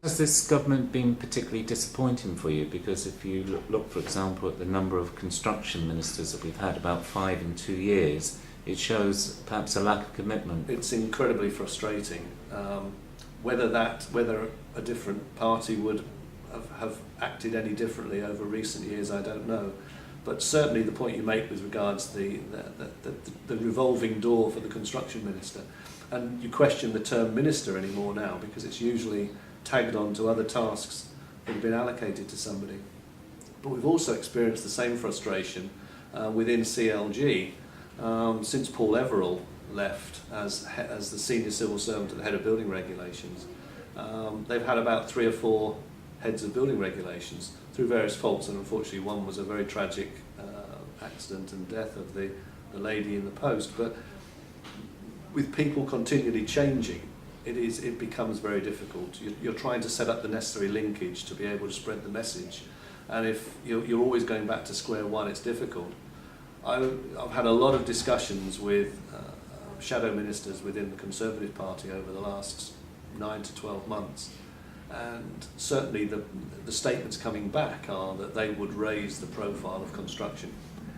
Has this government been particularly disappointing for you? Because if you look, for example, at the number of construction ministers that we've had, about 5 in 2 years, it shows perhaps a lack of commitment. It's incredibly frustrating. Whether a different party would have acted any differently over recent years, I don't know. But certainly the point you make with regards to the revolving door for the construction minister, and you question the term minister anymore now because it's usually tagged on to other tasks that have been allocated to somebody. But we've also experienced the same frustration within CLG since Paul Everall left as the senior civil servant at the head of building regulations. They've had about 3 or 4 heads of building regulations through various faults, and unfortunately one was a very tragic accident and death of the lady in the post. But with people continually changing, it becomes very difficult. You're trying to set up the necessary linkage to be able to spread the message, and if you're always going back to square one, it's difficult. I've had a lot of discussions with shadow ministers within the Conservative Party over the last 9 to 12 months, and certainly the statements coming back are that they would raise the profile of construction.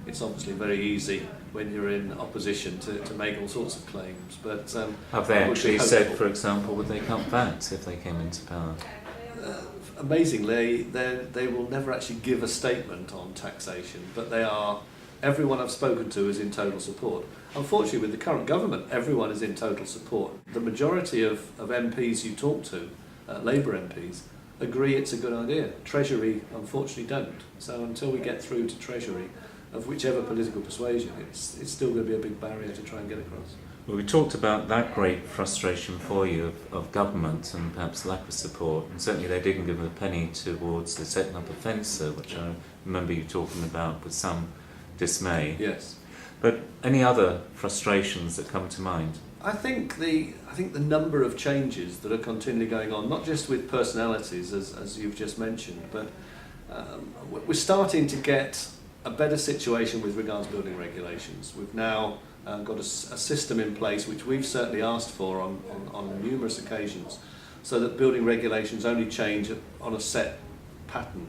It's obviously very easy when you're in opposition to make all sorts of claims, but have they actually said, for example, would they cut VAT if they came into power? Amazingly, they will never actually give a statement on taxation, but everyone I've spoken to is in total support. Unfortunately, with the current government, everyone is in total support. The majority of MPs you talk to, Labour MPs, agree it's a good idea. Treasury, unfortunately, don't. So until we get through to Treasury, of whichever political persuasion, it's still going to be a big barrier to try and get across. Well, we talked about that great frustration for you of government and perhaps lack of support, and certainly they didn't give a penny towards the setting up a fencer, which I remember you talking about with some dismay. Yes. But any other frustrations that come to mind? I think the number of changes that are continually going on, not just with personalities as you've just mentioned, but we're starting to get a better situation with regards to building regulations. We've now got a system in place which we've certainly asked for on numerous occasions, so that building regulations only change on a set pattern.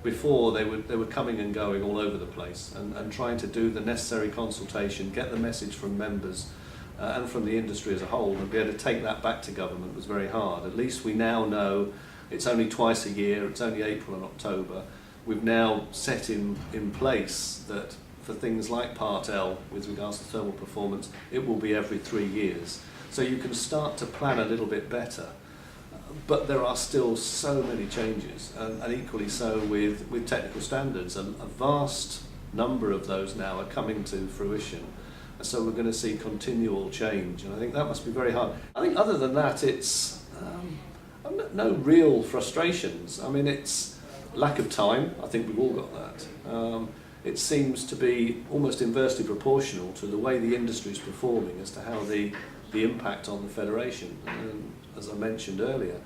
Before they were coming and going all over the place, and trying to do the necessary consultation, get the message from members and from the industry as a whole, and be able to take that back to government was very hard. At least we now know it's only twice a year, it's only April and October. We've now set in place that for things like Part L, with regards to thermal performance, it will be every 3 years. So you can start to plan a little bit better. But there are still so many changes, and equally so with technical standards. A vast number of those now are coming to fruition. So we're going to see continual change, and I think that must be very hard. I think other than that, it's no real frustrations. I mean, it's lack of time. I think we've all got that. It seems to be almost inversely proportional to the way the industry is performing as to how the impact on the federation. And as I mentioned earlier,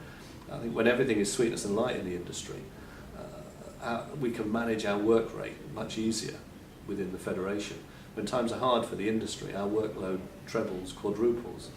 I think when everything is sweetness and light in the industry, we can manage our work rate much easier within the federation. When times are hard for the industry, our workload trebles, quadruples,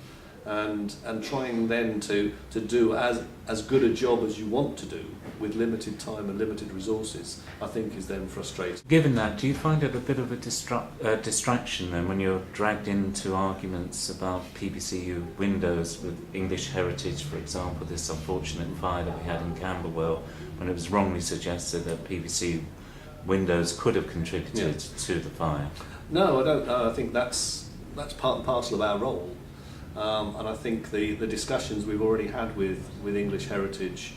and trying then to do as good a job as you want to do with limited time and limited resources, I think is then frustrating. Given that, do you find it a bit of a distraction then when you're dragged into arguments about PVC windows with English heritage, for example, this unfortunate fire that we had in Camberwell, when it was wrongly suggested that PVC windows could have contributed to the fire? No, I don't know. I think that's part and parcel of our role. And I think the discussions we've already had with English heritage,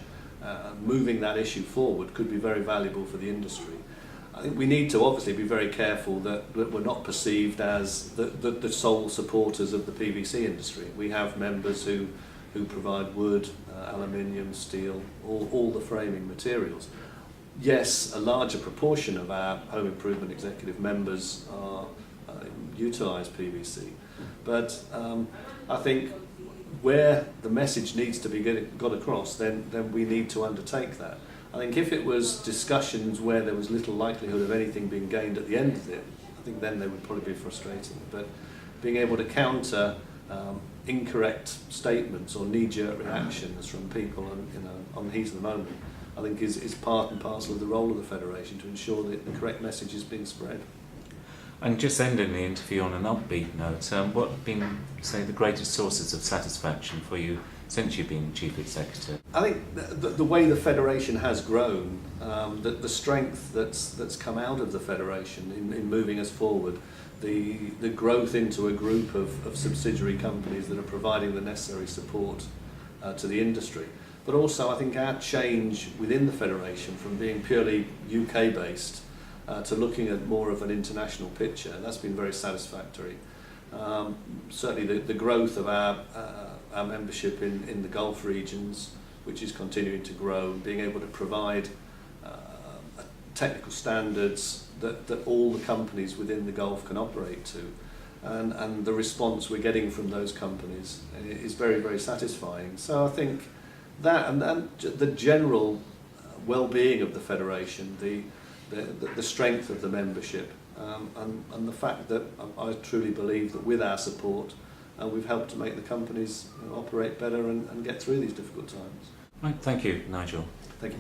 moving that issue forward, could be very valuable for the industry. I think we need to obviously be very careful that we're not perceived as the sole supporters of the PVC industry. We have members who provide wood, aluminium, steel, all the framing materials. Yes, a larger proportion of our home improvement executive members utilise PVC, but I think where the message needs to be got across, then we need to undertake that. I think if it was discussions where there was little likelihood of anything being gained at the end of it, I think then they would probably be frustrating. But being able to counter incorrect statements or knee-jerk reactions from people on the heat of the moment, I think is part and parcel of the role of the Federation to ensure that the correct message is being spread. And just ending the interview on an upbeat note, what have been, say, the greatest sources of satisfaction for you since you've been Chief Executive? I think the way the Federation has grown, the strength that's come out of the Federation in moving us forward, the growth into a group of subsidiary companies that are providing the necessary support to the industry. But also I think our change within the Federation from being purely UK based to looking at more of an international picture, and that's been very satisfactory. Certainly the growth of our membership in the Gulf regions, which is continuing to grow, being able to provide technical standards that all the companies within the Gulf can operate to, and the response we're getting from those companies is very, very satisfying. So I think that and the general well-being of the Federation, the strength of the membership, and the fact that I truly believe that with our support we've helped to make the companies operate better and get through these difficult times. Right, thank you, Nigel. Thank you.